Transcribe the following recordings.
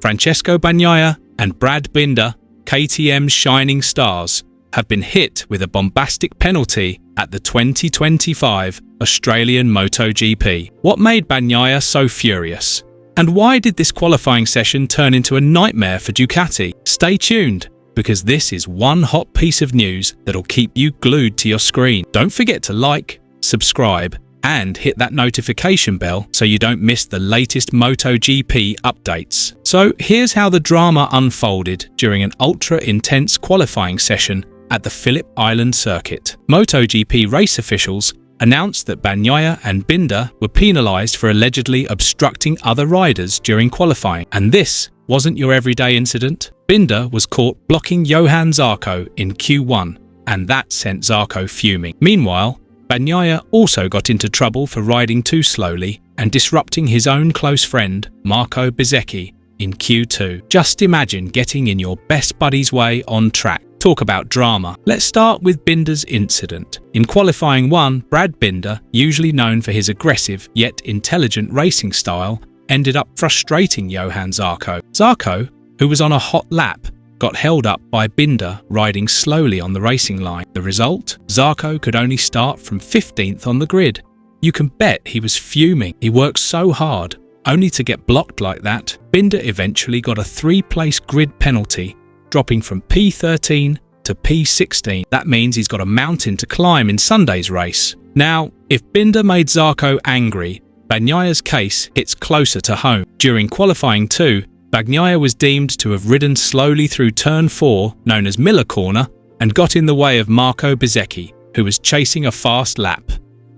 Francesco Bagnaia and Brad Binder, KTM's shining stars, have been hit with a bombastic penalty at the 2025 Australian MotoGP. What made Bagnaia so furious? And why did this qualifying session turn into a nightmare for Ducati? Stay tuned, because this is one hot piece of news that'll keep you glued to your screen. Don't forget to like, subscribe, and hit that notification bell so you don't miss the latest MotoGP updates. So here's how the drama unfolded during an ultra-intense qualifying session at the Phillip Island circuit. MotoGP race officials announced that Bagnaia and Binder were penalised for allegedly obstructing other riders during qualifying. And this wasn't your everyday incident. Binder was caught blocking Johann Zarco in Q1, and that sent Zarco fuming. Meanwhile, Bagnaia also got into trouble for riding too slowly and disrupting his own close friend, Marco Bezzecchi, in Q2. Just imagine getting in your best buddy's way on track. Talk about drama. Let's start with Binder's incident. In qualifying 1, Brad Binder, usually known for his aggressive yet intelligent racing style, ended up frustrating Johann Zarco. Zarco, who was on a hot lap, got held up by Binder riding slowly on the racing line. The result? Zarco could only start from 15th on the grid. You can bet he was fuming. He worked so hard, only to get blocked like that. Binder eventually got a 3-place grid penalty, dropping from P13 to P16. That means he's got a mountain to climb in Sunday's race. Now, if Binder made Zarco angry, Bagnaia's case hits closer to home. During qualifying 2, Bagnaia was deemed to have ridden slowly through turn 4, known as Miller Corner, and got in the way of Marco Bezzecchi, who was chasing a fast lap.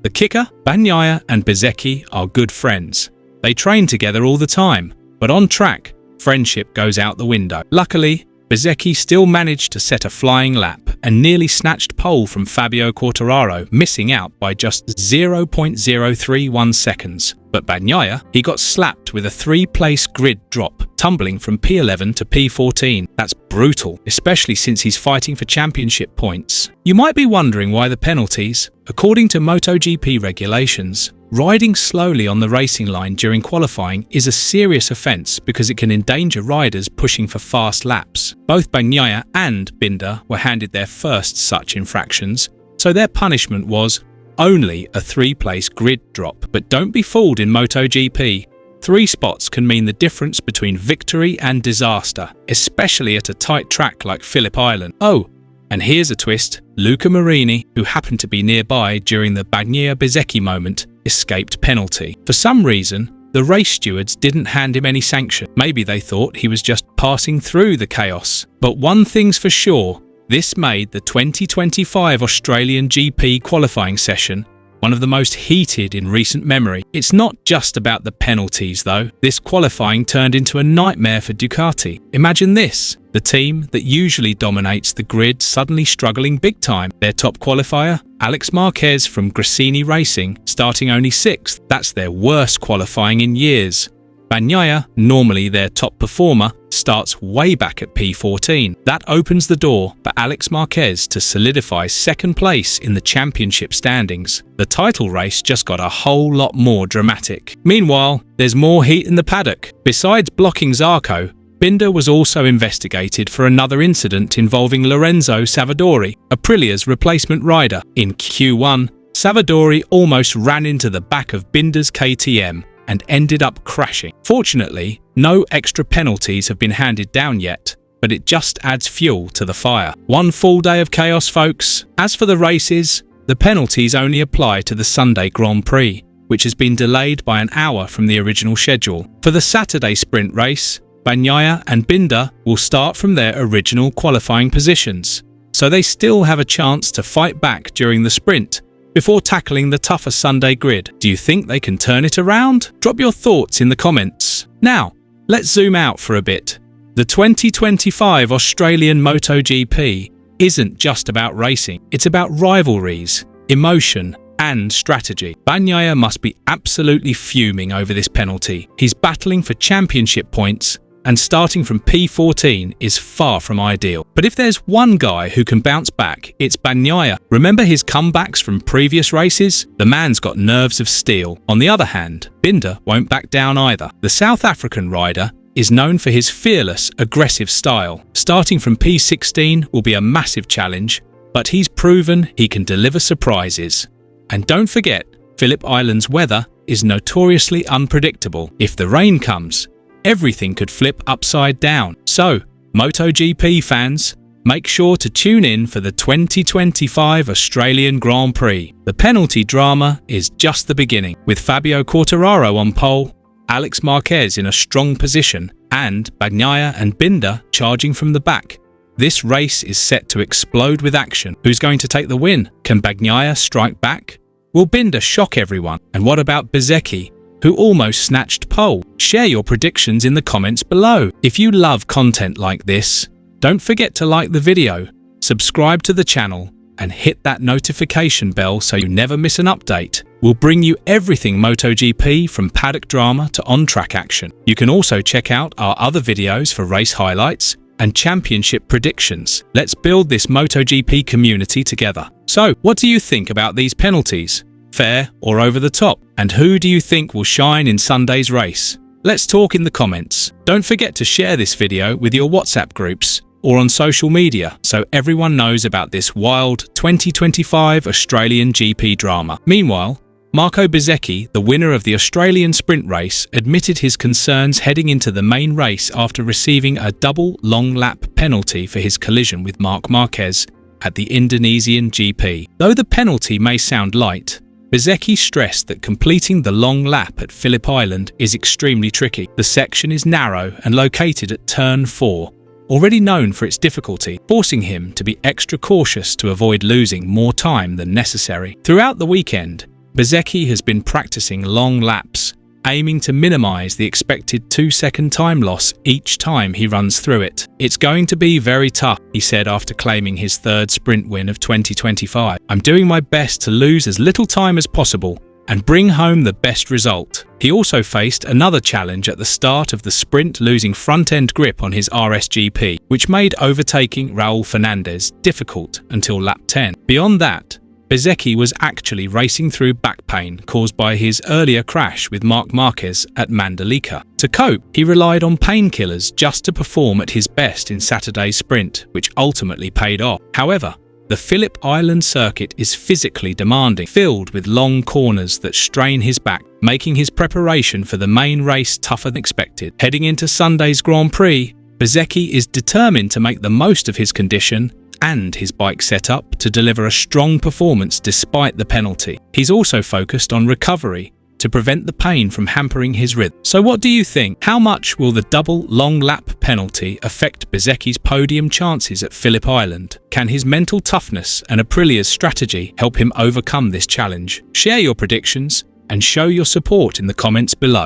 The kicker? Bagnaia and Bezzecchi are good friends. They train together all the time, but on track, friendship goes out the window. Luckily, Bezzecchi still managed to set a flying lap and nearly snatched pole from Fabio Quartararo, missing out by just 0.031 seconds. But Bagnaia, he got slapped with a 3-place grid drop, tumbling from P11 to P14. That's brutal, especially since he's fighting for championship points. You might be wondering why the penalties. According to MotoGP regulations, riding slowly on the racing line during qualifying is a serious offence because it can endanger riders pushing for fast laps. Both Bagnaia and Binder were handed their first such infractions, so their punishment was only a 3-place grid drop. But don't be fooled in MotoGP. 3 spots can mean the difference between victory and disaster, especially at a tight track like Phillip Island. Oh, and here's a twist. Luca Marini, who happened to be nearby during the Bagnaia-Bezzecchi moment, escaped penalty. For some reason, the race stewards didn't hand him any sanction. Maybe they thought he was just passing through the chaos. But one thing's for sure, this made the 2025 Australian GP qualifying session one of the most heated in recent memory. It's not just about the penalties though. This qualifying turned into a nightmare for Ducati. Imagine this, the team that usually dominates the grid suddenly struggling big time. Their top qualifier, Alex Marquez from Gresini Racing, starting only 6th. That's their worst qualifying in years. Bagnaia, normally their top performer, starts way back at P14. That opens the door for Alex Marquez to solidify 2nd place in the championship standings. The title race just got a whole lot more dramatic. Meanwhile, there's more heat in the paddock. Besides blocking Zarco, Binder was also investigated for another incident involving Lorenzo Savadori, Aprilia's replacement rider. In Q1, Savadori almost ran into the back of Binder's KTM and ended up crashing. Fortunately, no extra penalties have been handed down yet, but it just adds fuel to the fire. One full day of chaos, folks. As for the races, the penalties only apply to the Sunday Grand Prix, which has been delayed by an hour from the original schedule. For the Saturday sprint race, Bagnaia and Binder will start from their original qualifying positions, so they still have a chance to fight back during the sprint before tackling the tougher Sunday grid. Do you think they can turn it around? Drop your thoughts in the comments. Now, let's zoom out for a bit. The 2025 Australian MotoGP isn't just about racing. It's about rivalries, emotion, and strategy. Bagnaia must be absolutely fuming over this penalty. He's battling for championship points, and starting from P14 is far from ideal. But if there's one guy who can bounce back, it's Bagnaia. Remember his comebacks from previous races? The man's got nerves of steel. On the other hand, Binder won't back down either. The South African rider is known for his fearless, aggressive style. Starting from P16 will be a massive challenge, but he's proven he can deliver surprises. And don't forget, Phillip Island's weather is notoriously unpredictable. If the rain comes, everything could flip upside down. So, MotoGP fans, make sure to tune in for the 2025 Australian Grand Prix. The penalty drama is just the beginning, with Fabio Quartararo on pole, Alex Marquez in a strong position, and Bagnaia and Binder charging from the back. This race is set to explode with action. Who's going to take the win? Can Bagnaia strike back? Will Binder shock everyone? And what about Bezzecchi, who almost snatched pole? Share your predictions in the comments below. If you love content like this, don't forget to like the video, subscribe to the channel, and hit that notification bell so you never miss an update. We'll bring you everything MotoGP, from paddock drama to on-track action. You can also check out our other videos for race highlights and championship predictions. Let's build this MotoGP community together. So, what do you think about these penalties? Fair or over the top? And who do you think will shine in Sunday's race? Let's talk in the comments. Don't forget to share this video with your WhatsApp groups or on social media so everyone knows about this wild 2025 Australian GP drama. Meanwhile, Marco Bezzecchi, the winner of the Australian sprint race, admitted his concerns heading into the main race after receiving a double long lap penalty for his collision with Marc Marquez at the Indonesian GP. Though the penalty may sound light, Bezzecchi stressed that completing the long lap at Phillip Island is extremely tricky. The section is narrow and located at turn 4, already known for its difficulty, forcing him to be extra cautious to avoid losing more time than necessary. Throughout the weekend, Bezzecchi has been practicing long laps, aiming to minimize the expected 2-second time loss each time he runs through it. "It's going to be very tough," he said after claiming his third sprint win of 2025. "I'm doing my best to lose as little time as possible and bring home the best result." He also faced another challenge at the start of the sprint, losing front-end grip on his RSGP, which made overtaking Raul Fernandez difficult until lap 10. Beyond that, Bezzecchi was actually racing through back pain caused by his earlier crash with Marc Marquez at Mandalika. To cope, he relied on painkillers just to perform at his best in Saturday's sprint, which ultimately paid off. However, the Phillip Island circuit is physically demanding, filled with long corners that strain his back, making his preparation for the main race tougher than expected. Heading into Sunday's Grand Prix, Bezzecchi is determined to make the most of his condition and his bike setup to deliver a strong performance despite the penalty. He's also focused on recovery to prevent the pain from hampering his rhythm. So what do you think? How much will the double long lap penalty affect Bezzecchi's podium chances at Phillip Island? Can his mental toughness and Aprilia's strategy help him overcome this challenge? Share your predictions and show your support in the comments below.